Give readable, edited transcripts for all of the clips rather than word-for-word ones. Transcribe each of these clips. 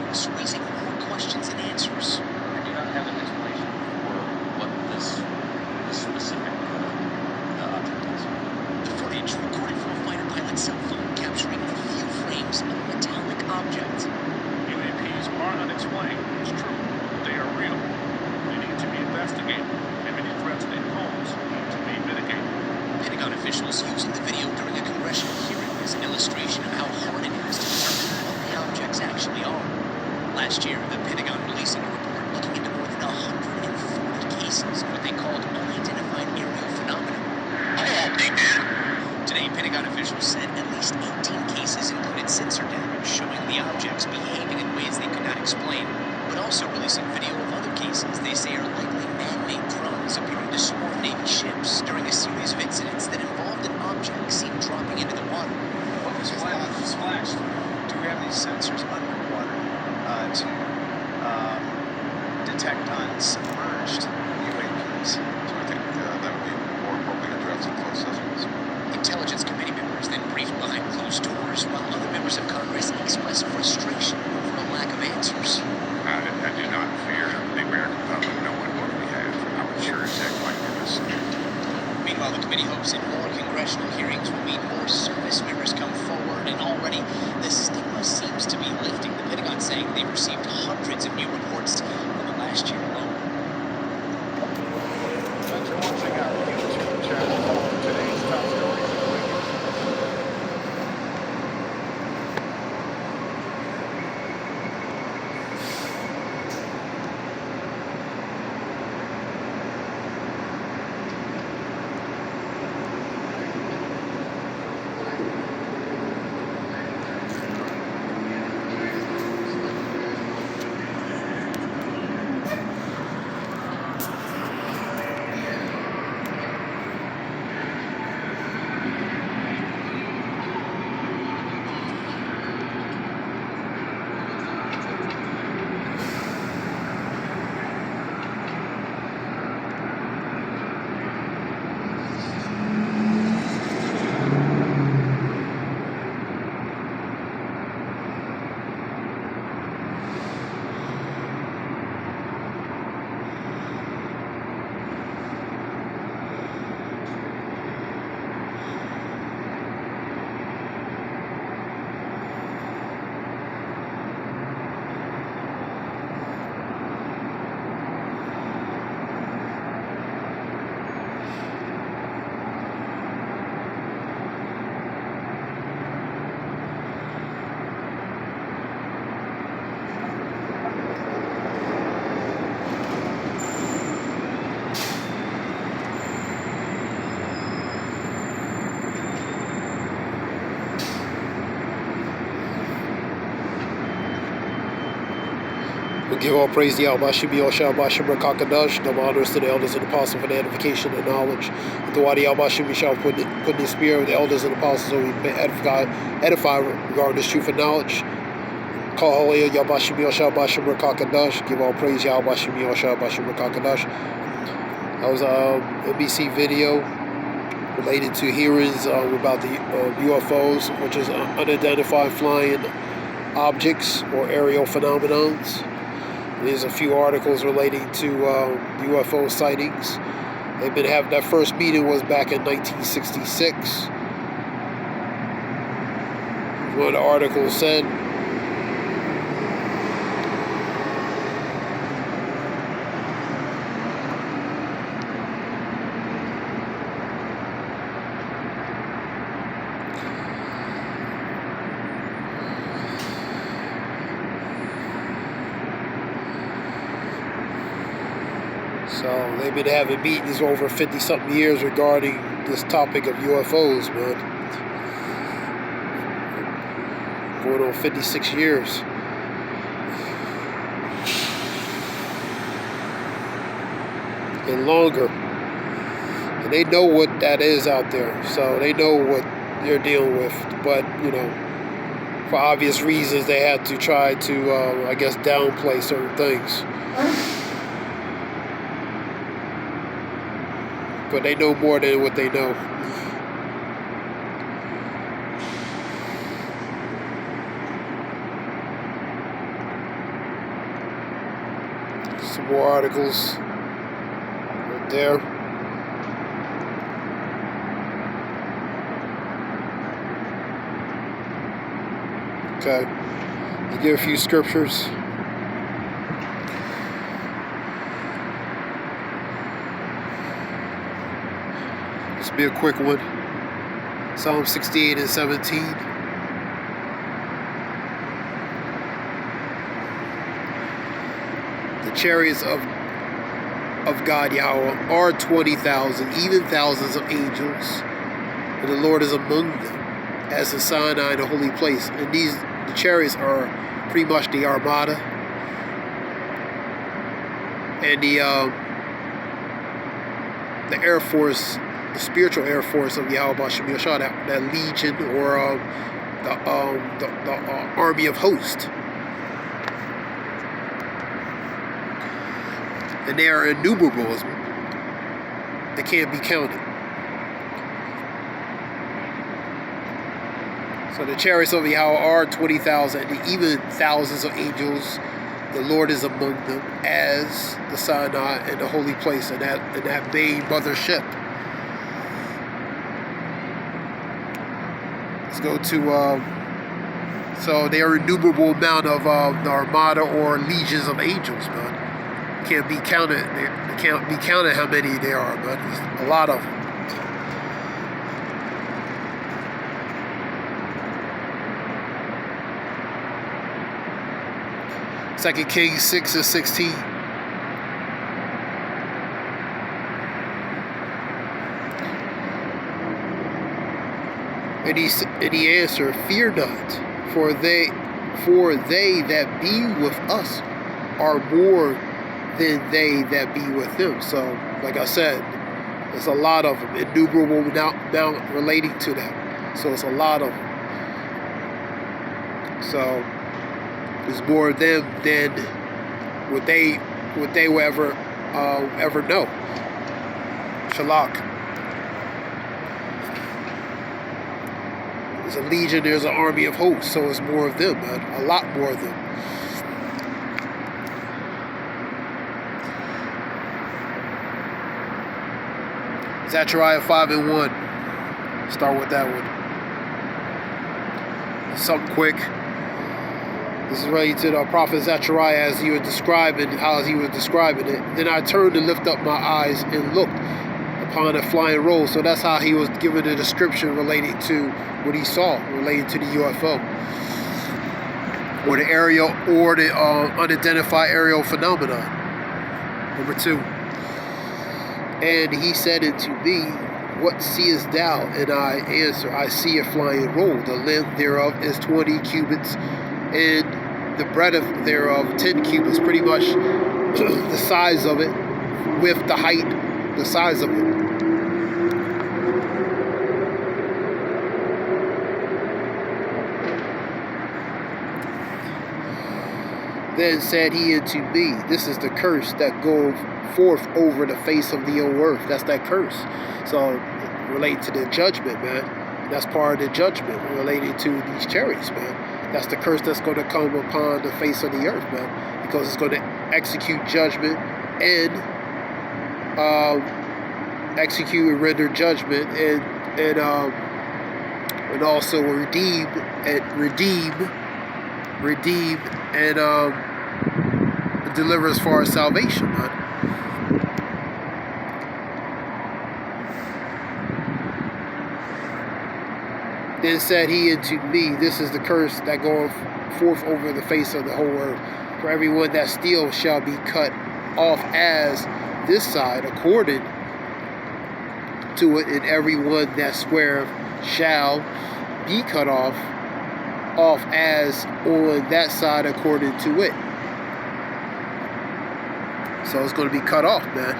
hearings, raising more questions than answers. I do not have an explanation for what this specific object is. The footage recorded from a fighter pilot's cell phone capturing a few frames of a metallic object. UAPs are unexplained. It's true. They are real. They need to be investigated. And any threats they pose need to be mitigated. Pentagon officials using the video during a congressional hearing as an illustration of how hard it is to determine what the objects actually are. Last year, the Pentagon releasing a report looking into more than 140 cases of what they called unidentified aerial phenomena. Today, Pentagon officials said at least 18 cases included sensor damage showing the objects behaving in ways they could not explain, but also releasing video of other cases they say are likely man-made drones appearing to swarm Navy ships during a series of incidents that involved an object seen dropping into the water. What was splashed? Do we have any sensors underwater to detect unsubmerged UAPs? So I think that would be more appropriate addressed in closed sessions. Intelligence Committee members then briefed behind closed doors, while other members of Congress expressed frustration over a lack of answers. I do not fear the American public knowing what we have. I would sure as heck like to listen. Meanwhile, the committee hopes that more congressional hearings will mean more service members come forward, and already the stigma seems to be lifting. The Pentagon saying they received hundreds of new reports in the last year alone. Thanks for watching our YouTube channel for today's top stories of the week. We give all praise to Yahweh Shem Yoshua Bashem Rakakadash, double honors to the elders and apostles for the edification and knowledge. The Wadi Yahweh Shem shall put in the spirit of the elders and apostles so we may edify regarding this truth and knowledge. Call Hallelujah Yahweh Shem Yoshua Bashem Rakakadash. Give all praise Yahweh Shem Yoshua Bashem Rakakadash. That was a NBC video related to hearings about the UFOs, which is unidentified flying objects or aerial phenomenons. There's a few articles relating to UFO sightings. They've been having that first meeting was back in 1966. One of the articles said so they've been having meetings over 50-something years regarding this topic of UFOs, man. Going on 56 years. And longer. And they know what that is out there. So they know what they're dealing with. But, you know, for obvious reasons, they had to try to, I guess, downplay certain things. But they know more than what they know. Some more articles right there. Okay. You get a few scriptures. This will be a quick one. Psalm 68 and 17. The chariots of God Yahweh are 20,000, even thousands of angels, and the Lord is among them, as the Sinai in the holy place. And the chariots are pretty much the armada and the air force, the spiritual air force of Yahweh B'Shem Yeshua, that legion or the army of hosts. And they are innumerable. They can't be counted. So the chariots of Yahweh are 20,000, and even thousands of angels. The Lord is among them, as the Sinai and the holy place, and that main mothership. Let's go to. So they are an innumerable amount of the armada or legions of angels, man. Can't be counted. They can't be counted how many there are, but there's a lot of them. Second Kings 6 and 16. And he answered, "Fear not, for they that be with us are more than they that be with them." So, like I said, there's a lot of them, innumerable now relating to that. So it's a lot of them. So there's more of them than would they will ever know. Shalak. There's a legion, there's an army of hosts, so it's more of them, man. A lot more of them. Zechariah 5 and 1. Start with that one. Something quick. This is related to the prophet Zechariah as he was describing it. Then I turned and lifted up my eyes and looked upon a flying roll. So that's how he was given a description relating to what he saw, relating to the UFO. Or the aerial, or the unidentified aerial phenomenon. Number 2. And he said unto me, "What seest thou?" And I answer, "I see a flying roll. The length thereof is 20 cubits, and the breadth thereof 10 cubits." Pretty much the size of it, with the height, the size of it. Then said he unto me, "This is the curse that goeth forth over the face of the whole earth." That's that curse. So related to the judgment, man. That's part of the judgment related to these chariots, man. That's the curse that's going to come upon the face of the earth, man, because it's going to execute judgment and execute and render judgment and also redeem and deliver as far as salvation, man. Then said he unto me, "This is the curse that goeth forth over the face of the whole earth. For everyone that steals shall be cut off as this side according to it, and everyone that sweareth shall be cut off as on that side according to it." So it's going to be cut off, man,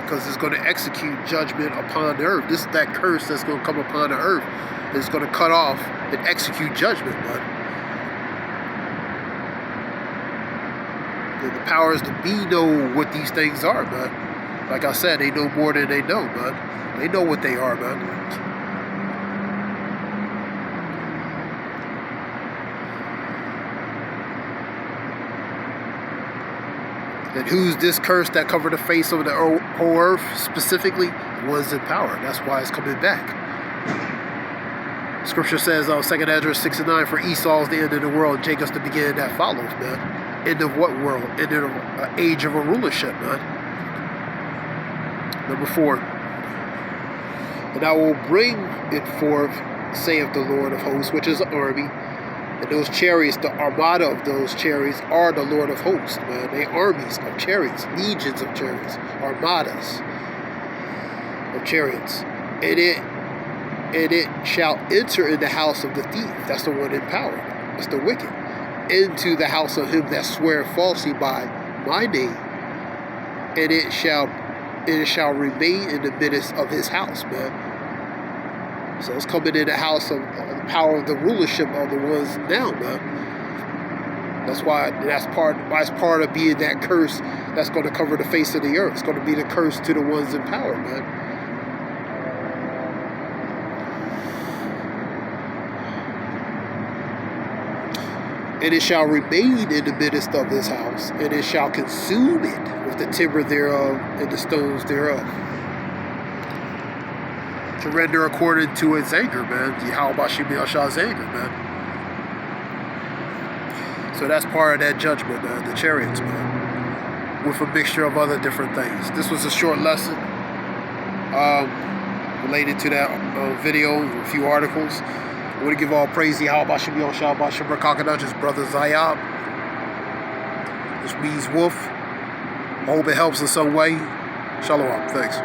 because it's going to execute judgment upon the earth. This is that curse that's going to come upon the earth. It's going to cut off and execute judgment, man. And the powers to be know what these things are, man. Like I said, they know more than they know, man. They know what they are, man. And who's this curse that covered the face of the whole earth specifically? Was in power. That's why it's coming back. Scripture says, 2nd Ezra 6:9, for Esau is the end of the world, Jacob's the beginning that follows, man. End of what world? End of an age of a rulership, man. Number 4. And I will bring it forth, saith the Lord of hosts, which is the army. And those chariots, the armada of those chariots, are the Lord of hosts, man. They armies of chariots, legions of chariots, armadas of chariots. And it shall enter in the house of the thief. That's the one in power. That's the wicked. Into the house of him that sweareth falsely by my name. And it shall remain in the midst of his house, man. So it's coming in the house of the power of the rulership of the ones now, man. That's why it's part of being that curse that's going to cover the face of the earth. It's going to be the curse to the ones in power, man. And it shall remain in the midst of this house, and it shall consume it with the timber thereof and the stones thereof. To render according to its anger, man. Yahweh Shah's anger, man. So that's part of that judgment, man. The chariots, man. With a mixture of other different things. This was a short lesson related to that video, a few articles. I want to give all praise to Yahweh Shah's his brother Zayab, which means wolf. I hope it helps in some way. Shalom. Thanks.